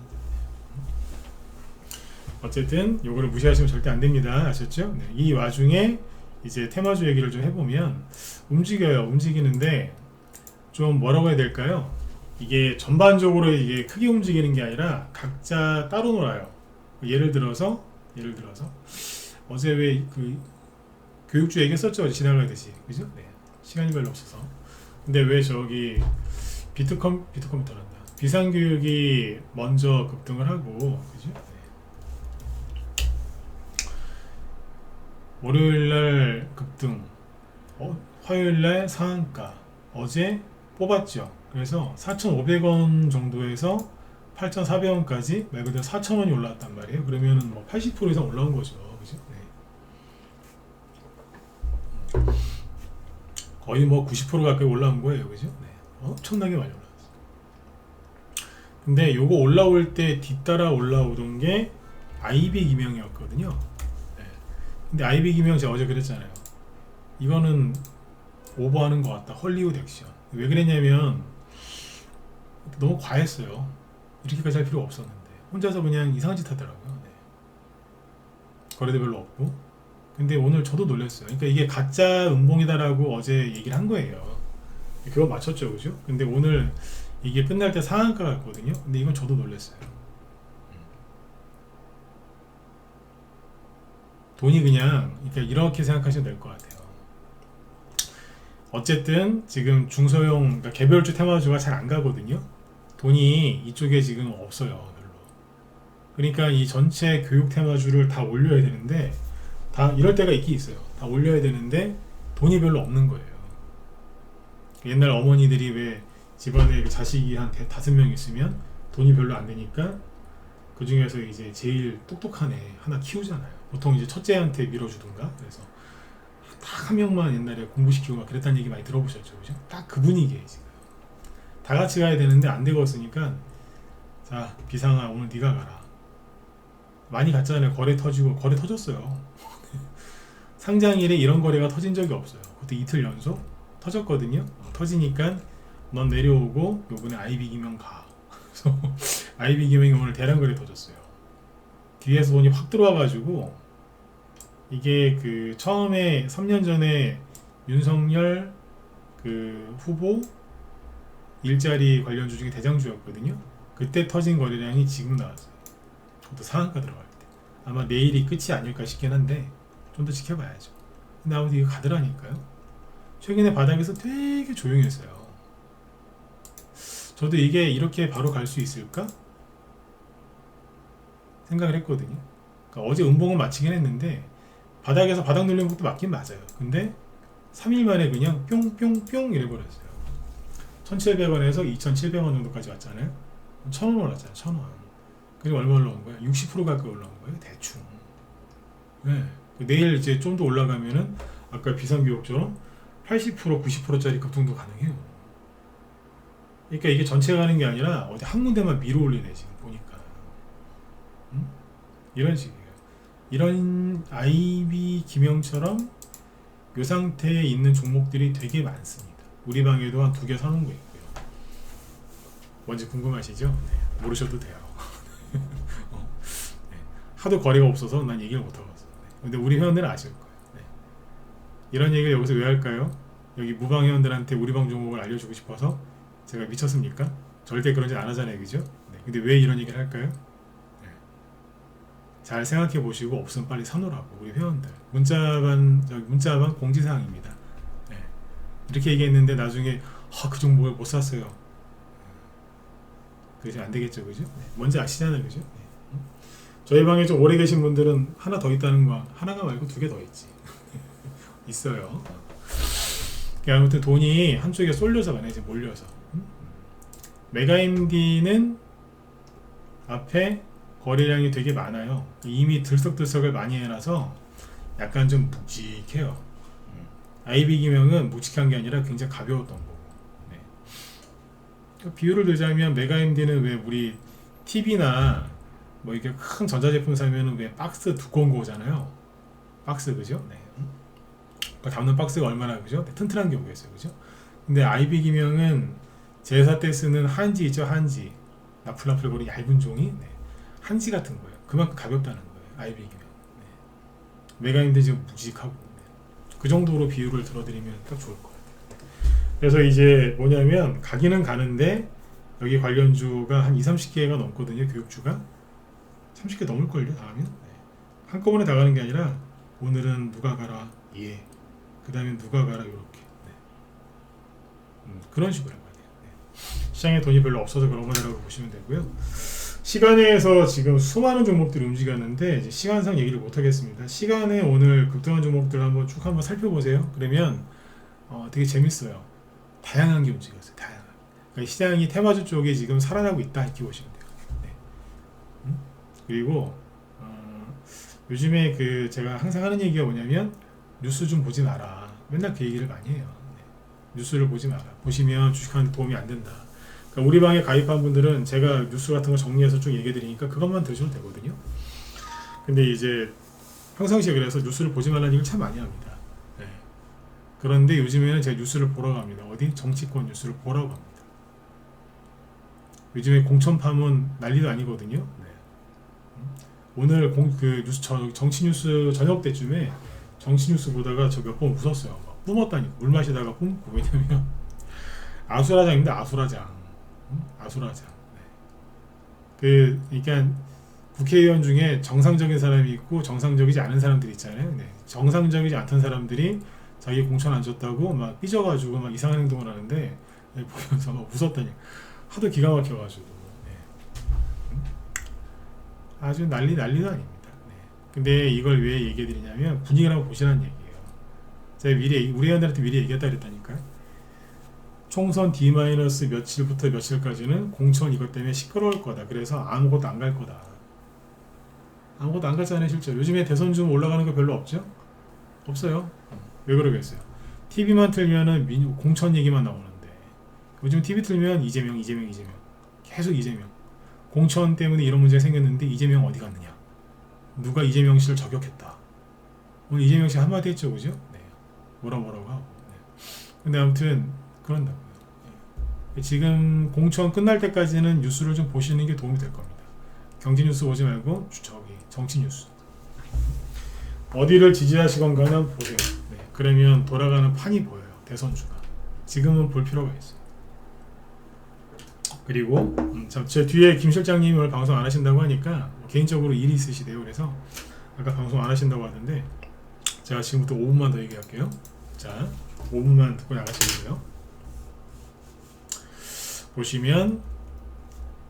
어쨌든 요거를 무시하시면 절대 안 됩니다. 아셨죠? 네. 이 와중에 이제 테마주 얘기를 좀 해보면 움직이는데 좀 뭐라고 해야 될까요? 이게 전반적으로 이게 크게 움직이는 게 아니라 각자 따로 놀아요. 예를 들어서 어제 왜 그 교육주 얘기했었죠? 지나가듯이 그죠? 네. 시간이 별로 없어서 근데 왜 저기 비트컴퓨터란다 비상교육이 먼저 급등을 하고, 그죠? 월요일날 급등, 화요일날 상한가, 어제 뽑았죠. 그래서 4,500원 정도에서 8,400원까지 말 그대로 4,000원이 올라왔단 말이에요. 그러면은 뭐 80% 이상 올라온 거죠. 그죠? 네. 거의 뭐 90% 가까이 올라온 거예요. 그죠? 네. 엄청나게 많이 올라왔어요. 근데 요거 올라올 때 뒤따라 올라오던 게 IB 기명이었거든요. 네. 근데 IB 기명 제가 어제 그랬잖아요. 이거는 오버하는 것 같다. 헐리우드 액션. 왜 그랬냐면 너무 과했어요. 이렇게까지 할 필요 없었는데 혼자서 그냥 이상한 짓 하더라고요. 네. 거래도 별로 없고. 근데 오늘 저도 놀랐어요. 그러니까 이게 가짜 음봉이다라고 어제 얘기를 한 거예요. 그거 맞췄죠, 그죠? 근데 오늘 이게 끝날 때 상한가 같거든요. 근데 이건 저도 놀랐어요. 돈이 그냥 그러니까 이렇게 생각하시면 될 것 같아요. 어쨌든 지금 중소형 그러니까 개별주 테마주가 잘 안 가거든요. 돈이 이쪽에 지금 없어요, 별로. 그러니까 이 전체 교육 테마주를 다 올려야 되는데 다 이럴 때가 있긴 있어요. 다 올려야 되는데 돈이 별로 없는 거예요. 옛날 어머니들이 왜 집안에 자식이 한 5명 있으면 돈이 별로 안 되니까 그 중에서 이제 제일 똑똑한 애 하나 키우잖아요. 보통 이제 첫째한테 밀어주든가. 그래서 딱 한 명만 옛날에 공부시키고 막 그랬다는 얘기 많이 들어보셨죠, 그죠? 딱 그 분위기에 지금 다 같이 가야 되는데 안 되겠으니까 자 비상아 오늘 네가 가라. 많이 갔잖아요. 거래 터지고 거래 터졌어요. 상장일에 이런 거래가 터진 적이 없어요. 그때 이틀 연속 터졌거든요. 터지니까 넌 내려오고 요번에 IB 기명 가. 그래서 IB 기명이 오늘 대량 거래 터졌어요. 뒤에서 돈이 확 들어와가지고 이게 그 처음에 3년 전에 윤석열 그 후보 일자리 관련주 중에 대장주였거든요. 그때 터진 거래량이 지금 나왔어요. 저도 상한가 들어갈 때 아마 내일이 끝이 아닐까 싶긴 한데 좀 더 지켜봐야죠. 근데 아무튼 이거 가더라니까요. 최근에 바닥에서 되게 조용했어요. 저도 이게 이렇게 바로 갈 수 있을까 생각을 했거든요. 그러니까 어제 음봉은 마치긴 했는데 바닥에서 바닥 눌리는 것도 맞긴 맞아요. 근데 3일 만에 그냥 뿅뿅뿅 이래버렸어요. 1,700원에서 2,700원 정도까지 왔잖아요. 1,000원 올랐잖아요. 1,000원. 그리고 얼마 올라온 거야? 60% 가까이 올라온 거예요. 대충. 네. 내일 이제 좀 더 올라가면은 아까 비상교육처럼 80% 90%짜리 급등도 가능해요. 그러니까 이게 전체가 가는 게 아니라 어디 한 군데만 밀어 올리네 지금 보니까. 이런 식이에요. 이런 IB 기명처럼 이 상태에 있는 종목들이 되게 많습니다. 우리 방에도 한 2개 사놓은 거 있고요. 뭔지 궁금하시죠? 네, 모르셔도 돼요. 네, 하도 거래가 없어서 난 얘기를 못하고 있어요. 근데 우리 회원들은 아실 거예요. 네. 이런 얘기를 여기서 왜 할까요? 여기 무방 회원들한테 우리 방 종목을 알려주고 싶어서 제가 미쳤습니까? 절대 그런 짓 안 하잖아요, 그죠? 네. 근데 왜 이런 얘기를 할까요? 네. 잘 생각해 보시고 없으면 빨리 사놓으라고 우리 회원들. 문자방 공지사항입니다. 네. 이렇게 얘기했는데 나중에 그 종목을 못 샀어요. 그래서 안 되겠죠, 그죠? 네. 뭔지 아시잖아요, 그죠? 네. 저희 방에 좀 오래 계신 분들은 하나 더 있다는 거, 하나가 말고 2개 더 있지. 있어요. 아무튼 돈이 한쪽에 쏠려서 가네, 이제 몰려서. 메가임디는 앞에 거래량이 되게 많아요. 이미 들썩들썩을 많이 해놔서 약간 좀 묵직해요. IB 기명은 묵직한 게 아니라 굉장히 가벼웠던 거고. 네. 비유를 들자면 메가임디는 왜 우리 TV나 뭐 이렇게 큰 전자제품 사면은 왜 박스 두꺼운 거 오잖아요. 박스 그죠? 네. 그 담는 박스가 얼마나 그죠? 네, 튼튼한 게 오겠어요, 그죠? 근데 IB 기명은 제사 때 쓰는 한지 있죠, 한지. 나풀나풀거리 얇은 종이, 네. 한지 같은 거예요. 그만큼 가볍다는 거예요, IB 기명. 네. 메가임디 지금 묵직하고, 네. 그 정도로 비유를 들어드리면 딱 좋을 것 같아요. 그래서 이제 뭐냐면 가기는 가는데 여기 관련주가 한 20-30개가 넘거든요, 교육주가. 30개 넘을걸요, 다음에. 네. 한꺼번에 다 가는 게 아니라 오늘은 누가 가라, 예. 그 다음에 누가 가라, 요렇게. 네. 그런 식으로 해봐야 돼요. 네. 시장에 돈이 별로 없어서 그런 거라고 보시면 되고요. 시간에서 지금 수많은 종목들이 움직였는데 이제 시간상 얘기를 못 하겠습니다. 시간에 오늘 급등한 종목들 한번 쭉 한번 살펴보세요. 그러면 되게 재밌어요. 다양한 게 움직였어요. 다양한. 그러니까 시장이 테마주 쪽에 지금 살아나고 있다 이렇게 보시면 돼요. 네. 그리고 요즘에 그 제가 항상 하는 얘기가 뭐냐면 뉴스 좀 보지 마라. 맨날 그 얘기를 많이 해요. 네. 뉴스를 보지 마라. 보시면 주식하는데 도움이 안 된다. 그러니까 우리 방에 가입한 분들은 제가 뉴스 같은 거 정리해서 쭉 얘기해 드리니까 그것만 들으셔도 되거든요. 근데 이제 평상시에 그래서 뉴스를 보지 말라는 얘기를 참 많이 합니다. 네. 그런데 요즘에는 제가 뉴스를 보러 갑니다. 어디? 정치권 뉴스를 보러 갑니다. 요즘에 공천 파문 난리도 아니거든요. 네. 오늘 그 뉴스 정치 뉴스 저녁 때쯤에 정치 뉴스 보다가 저 몇 번 웃었어요. 막 뿜었다니까. 물 마시다가 뿜고. 왜냐면 아수라장인데 아수라장. 아수라장. 네. 그러니까 국회의원 중에 정상적인 사람이 있고 정상적이지 않은 사람들이 있잖아요. 네. 정상적이지 않던 사람들이 자기 공천 안 줬다고 막 삐져가지고 막 이상한 행동을 하는데 네, 보면서 막 웃었다니. 하도 기가 막혀가지고. 네. 아주 난리도 아닙니다. 네. 근데 이걸 왜 얘기해드리냐면 분위기를 한번 보시라는 얘기예요. 제가 미리 우리 회원들한테 미리 얘기했다 그랬다니까요. 총선 D-며칠부터 며칠까지는 공천 이것 때문에 시끄러울 거다. 그래서 아무것도 안 갈 거다. 아무것도 안 갔잖아요 실제로. 요즘에 대선 좀 올라가는 거 별로 없죠? 없어요. 왜 그러겠어요? TV만 틀면은 공천 얘기만 나오는데 요즘 TV 틀면 이재명 계속 이재명. 공천 때문에 이런 문제가 생겼는데 이재명 어디 갔느냐? 누가 이재명 씨를 저격했다. 오늘 이재명 씨 한마디 했죠, 그죠? 네. 뭐라고 하고. 네. 근데 아무튼 그런다고요. 네. 지금 공천 끝날 때까지는 뉴스를 좀 보시는 게 도움이 될 겁니다. 경제 뉴스 보지 말고 저기 정치 뉴스. 어디를 지지하시건가 는 보세요. 네. 그러면 돌아가는 판이 보여요. 대선주가. 지금은 볼 필요가 있어요. 그리고 제 뒤에 김 실장님이 오늘 방송 안 하신다고 하니까 개인적으로 일이 있으시대요. 그래서 아까 방송 안 하신다고 하던데 제가 지금부터 5분만 더 얘기할게요. 자, 5분만 듣고 나가시고요. 보시면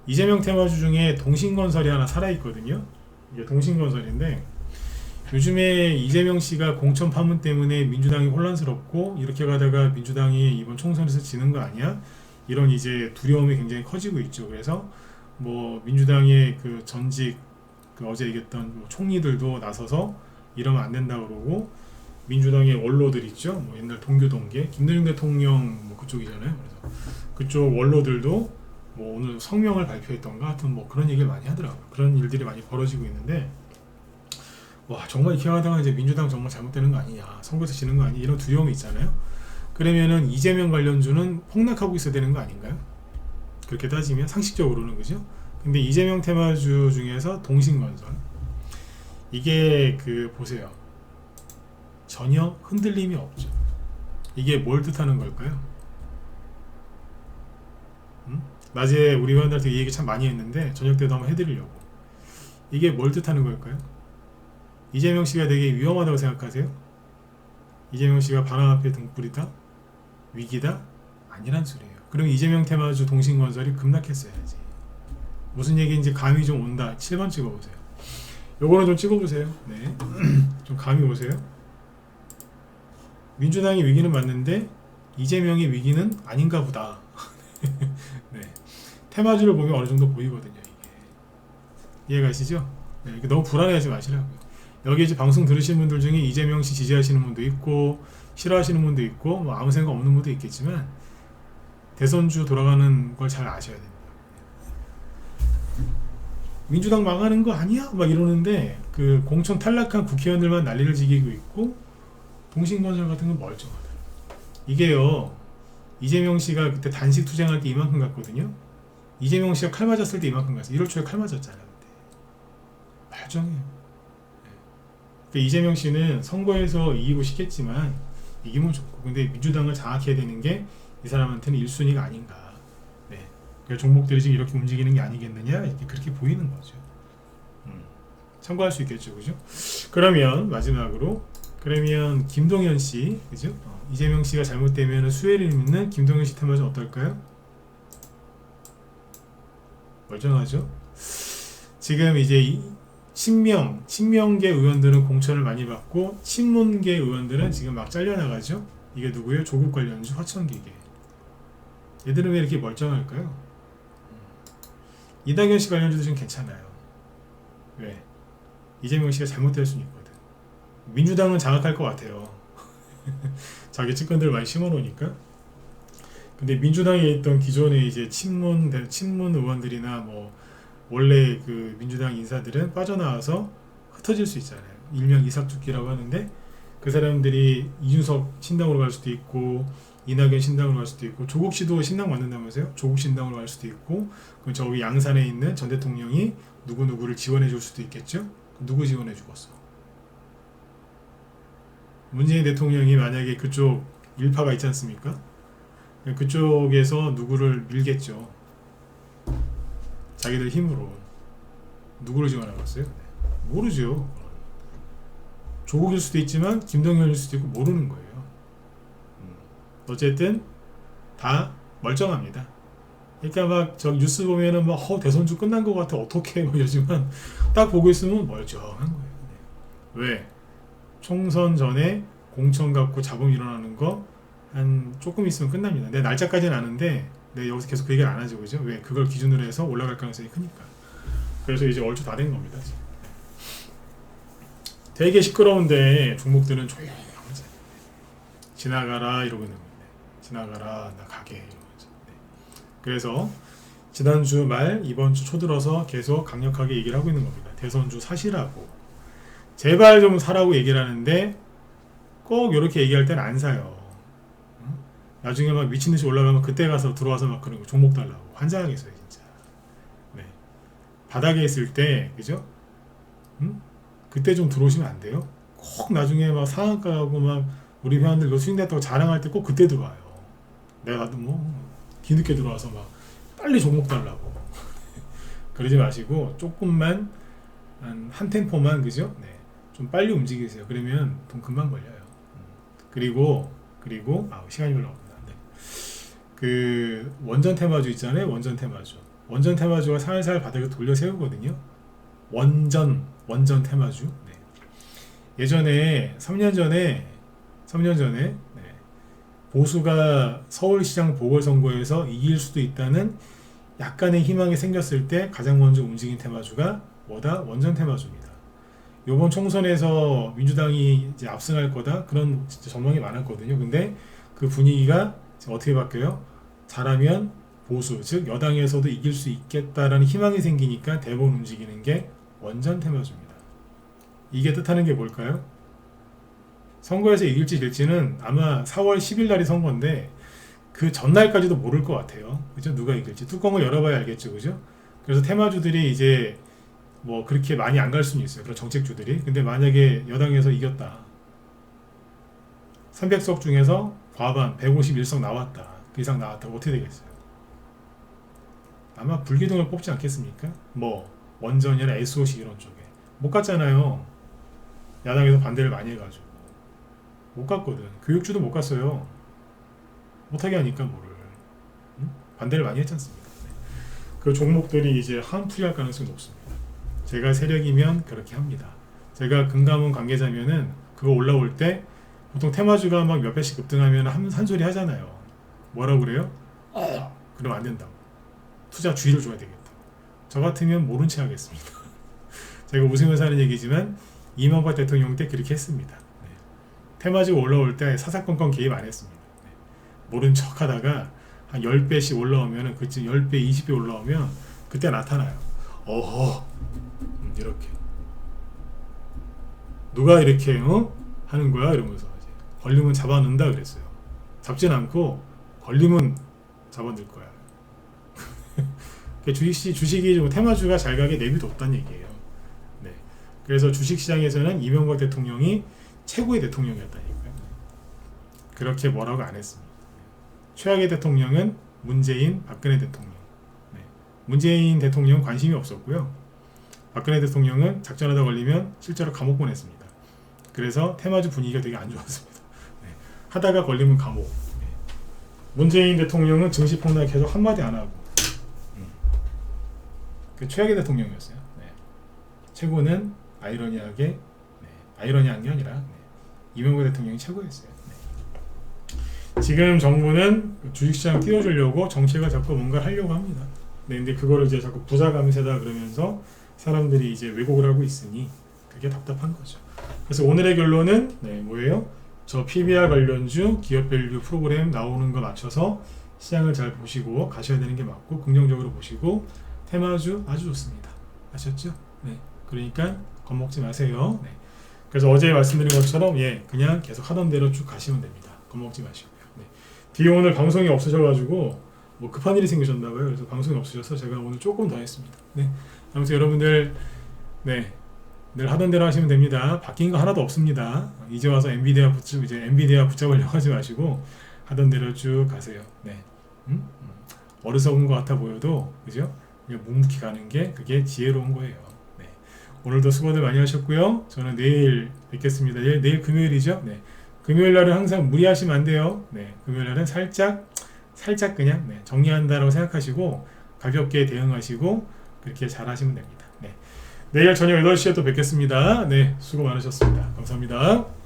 이재명 테마주 중에 동신건설이 하나 살아있거든요. 이게 동신건설인데 요즘에 이재명 씨가 공천 파문 때문에 민주당이 혼란스럽고 이렇게 가다가 민주당이 이번 총선에서 지는 거 아니야? 이런 이제 두려움이 굉장히 커지고 있죠. 그래서 뭐 민주당의 그 전직 어제 얘기했던 총리들도 나서서 이러면 안 된다 그러고 민주당의 원로들 있죠. 뭐 옛날 동교동계 김대중 대통령 뭐 그쪽이잖아요. 그래서 그쪽 원로들도 뭐 오늘 성명을 발표했던가 하여튼 뭐 그런 얘기를 많이 하더라고요. 그런 일들이 많이 벌어지고 있는데 와 정말 이렇게 하다가 이제 민주당 정말 잘못되는 거 아니냐, 선거에서 지는 거 아니냐 이런 두려움이 있잖아요. 그러면은 이재명 관련주는 폭락하고 있어야 되는 거 아닌가요? 그렇게 따지면 상식적으로는 그죠? 근데 이재명 테마주 중에서 동신건설 이게 그 보세요. 전혀 흔들림이 없죠. 이게 뭘 뜻하는 걸까요? 낮에 우리 회원들한테 이 얘기 참 많이 했는데 저녁 때도 한번 해드리려고. 이게 뭘 뜻하는 걸까요? 이재명 씨가 되게 위험하다고 생각하세요? 이재명 씨가 바람 앞에 등불이다? 위기다? 아니란 소리예요. 그럼 이재명 테마주 동신건설이 급락했어야지. 무슨 얘기인지 감이 좀 온다. 7번 찍어보세요. 요거는 좀 찍어보세요. 네, 좀 감이 오세요? 민주당의 위기는 맞는데 이재명의 위기는 아닌가 보다. 네. 테마주를 보면 어느 정도 보이거든요. 이게 이해가시죠? 네, 너무 불안해하지 마시라고요. 여기 이제 방송 들으시는 분들 중에 이재명 씨 지지하시는 분도 있고 싫어하시는 분도 있고 뭐 아무 생각 없는 분도 있겠지만 대선주 돌아가는 걸 잘 아셔야 됩니다. 민주당 망하는 거 아니야? 막 이러는데 그 공천 탈락한 국회의원들만 난리를 지기고 있고 동신건설 같은 건 멀쩡하다. 이게요 이재명 씨가 그때 단식 투쟁할 때 이만큼 갔거든요. 이재명 씨가 칼 맞았을 때 이만큼 갔어요. 1월 초에 칼 맞았잖아요. 그때. 멀쩡해요. 그러니까 이재명 씨는 선거에서 이기고 싶겠지만 이기면 좋고 근데 민주당을 장악해야 되는 게 이 사람한테는 1순위가 아닌가. 네. 그러니까 종목들이 지금 이렇게 움직이는 게 아니겠느냐 이렇게 그렇게 보이는 거죠. 참고할 수 있겠죠, 그죠? 그러면 마지막으로 그러면 김동연 씨, 그죠? 이재명 씨가 잘못되면 수혜를 입는 김동연 씨 테마는 어떨까요? 멀쩡하죠. 지금 이제 친명계 의원들은 공천을 많이 받고 친문계 의원들은 지금 막 잘려나가죠. 이게 누구예요? 조국 관련주 화천기계. 얘들은 왜 이렇게 멀쩡할까요? 이낙연 씨 관련주도 지금 괜찮아요. 왜? 이재명 씨가 잘못될 수는 있거든. 민주당은 장악할 것 같아요. 자기 측근들 많이 심어놓으니까. 근데 민주당에 있던 기존의 이제 친문 의원들이나 뭐 원래 그 민주당 인사들은 빠져나와서 흩어질 수 있잖아요. 일명 이삭죽기라고 하는데 그 사람들이 이준석 신당으로 갈 수도 있고 이낙연 신당으로 갈 수도 있고 조국 씨도 신당 만든다면서요? 조국 신당으로 갈 수도 있고 그럼 저기 양산에 있는 전 대통령이 누구누구를 지원해 줄 수도 있겠죠? 누구 지원해 주겠어? 문재인 대통령이 만약에 그쪽 일파가 있지 않습니까? 그쪽에서 누구를 밀겠죠. 자기들 힘으로. 누구를 지원하겠어요? 모르죠. 조국일 수도 있지만 김동연일 수도 있고 모르는 거예요. 어쨌든 다 멀쩡합니다. 그러니까 막 저 뉴스 보면은 막 대선주 끝난 것 같아 어떻게 뭐 이러지만 딱 보고 있으면 멀쩡한 거예요. 왜? 총선 전에 공천 갖고 잡음 일어나는 거 한 조금 있으면 끝납니다. 내 날짜까지는 아는데 내가 여기서 계속 그 얘기를 안 하죠, 그죠? 왜? 그걸 기준으로 해서 올라갈 가능성이 크니까. 그래서 이제 얼추 다 된 겁니다. 지금. 되게 시끄러운데 종목들은 조용히 지나가라 이러고 있는 겁니다. 지나가라 나 가게 이러면서. 네. 그래서 지난주 말 이번 주 초 들어서 계속 강력하게 얘기를 하고 있는 겁니다. 대선주 사시라고. 제발 좀 사라고 얘기를 하는데 꼭 이렇게 얘기할 때는 안 사요. 나중에 막 미친듯이 올라가면 그때 가서 들어와서 막 그런 거 종목 달라고 환장하겠어요 진짜. 네. 바닥에 있을 때 그죠? 그때 좀 들어오시면 안 돼요? 꼭 나중에 막 상한가하고 막 우리 회원들 그 수익냈다고 자랑할 때 꼭 그때 들어와요. 내가 나도 뭐 뒤늦게 들어와서 막 빨리 종목 달라고 그러지 마시고 조금만 한 템포만 그죠? 네. 좀 빨리 움직이세요. 그러면 돈 금방 벌려요. 그리고 시간이 별로 없나. 네. 그 원전 테마주 있잖아요. 원전 테마주가 살살 바닥에 돌려 세우거든요. 원전 테마주. 네. 예전에 3년 전에 네. 보수가 서울시장 보궐선거에서 이길 수도 있다는 약간의 희망이 생겼을 때 가장 먼저 움직인 테마주가 뭐다? 원전 테마주입니다. 이번 총선에서 민주당이 이제 압승할 거다 그런 진짜 전망이 많았거든요. 근데 그 분위기가 어떻게 바뀌어요? 잘하면 보수, 즉 여당에서도 이길 수 있겠다라는 희망이 생기니까 대부분 움직이는 게 원전 테마주입니다. 이게 뜻하는 게 뭘까요? 선거에서 이길지 질지는 아마 4월 10일 날이 선거인데 그 전날까지도 모를 것 같아요. 그죠? 누가 이길지 뚜껑을 열어봐야 알겠죠, 그죠? 그래서 테마주들이 이제 뭐 그렇게 많이 안 갈 수는 있어요. 그런 정책주들이. 근데 만약에 여당에서 이겼다. 300석 중에서 과반 151석 나왔다. 그 이상 나왔다. 어떻게 되겠어요? 아마 불기둥을 뽑지 않겠습니까? 뭐 원전이나 SOC 이런 쪽에. 못 갔잖아요. 야당에서 반대를 많이 해가지고. 못 갔거든. 교육주도 못 갔어요. 못하게 하니까 뭐를. 반대를 많이 했지 않습니까? 그 종목들이 이제 한풀이할 가능성이 높습니다. 제가 세력이면 그렇게 합니다. 제가 금감원 관계자면은 그거 올라올 때 보통 테마주가 막 몇 배씩 급등하면 한 소리 하잖아요. 뭐라고 그래요? 그러면 안 된다고. 투자 주의를 줘야 되겠다. 저 같으면 모른 체 하겠습니다. 제가 웃으면서 하는 얘기지만 이명박 대통령 때 그렇게 했습니다. 네. 테마주가 올라올 때 사사건건 개입 안 했습니다. 네. 모른 척 하다가 한 10배씩 올라오면 그쯤 10배, 20배 올라오면 그때 나타나요. 어허 이렇게 누가 이렇게 하는 거야 이러면서 이제 걸리면 잡아넣는다 그랬어요. 잡진 않고 걸리면 잡아넣을 거야. 주식이 좀 테마주가 잘 가게 내비도 없다는 얘기예요. 네. 그래서 주식시장에서는 이명박 대통령이 최고의 대통령이었다니까요. 그렇게 뭐라고 안 했습니다. 최악의 대통령은 문재인, 박근혜 대통령. 네. 문재인 대통령 관심이 없었고요. 박근혜 대통령은 작전하다 걸리면 실제로 감옥 보냈습니다. 그래서 테마주 분위기가 되게 안 좋았습니다. 네. 하다가 걸리면 감옥. 네. 문재인 대통령은 증시 폭락 계속 한마디 안 하고 그 최악의 대통령이었어요. 네. 최고는 아이러니하게 아이러니한 게 아니라 이명박 대통령이 최고였어요. 지금 정부는 주식시장 띄워주려고 정책을 자꾸 뭔가 하려고 합니다. 근데 그거를 이제 자꾸 부자 감세다 그러면서 사람들이 이제 왜곡을 하고 있으니 그게 답답한 거죠. 그래서 오늘의 결론은 뭐예요? 저 PBR 관련주 기업밸류 프로그램 나오는 거 맞춰서 시장을 잘 보시고 가셔야 되는 게 맞고 긍정적으로 보시고 테마주 아주 좋습니다. 아셨죠? 그러니까 겁먹지 마세요. 그래서 어제 말씀드린 것처럼 그냥 계속 하던 대로 쭉 가시면 됩니다. 겁먹지 마시고요. 뒤에 오늘 방송이 없으셔가지고 뭐 급한 일이 생기셨나봐요. 그래서 방송이 없으셔서 제가 오늘 조금 더 했습니다. 아무튼 여러분들 늘 하던 대로 하시면 됩니다. 바뀐 거 하나도 없습니다. 이제 와서 엔비디아 붙잡으려고 하지 마시고 하던 대로 쭉 가세요. 어리석은 것 같아 보여도 그죠? 그냥 묵묵히 가는 게 그게 지혜로운 거예요. 오늘도 수고들 많이 하셨고요. 저는 내일 뵙겠습니다. 내일 금요일이죠. 금요일 날은 항상 무리하시면 안 돼요. 금요일 날은 살짝 그냥 정리한다라고 생각하시고 가볍게 대응하시고 그렇게 잘 하시면 됩니다. 내일 저녁 8시에 또 뵙겠습니다. 수고 많으셨습니다. 감사합니다.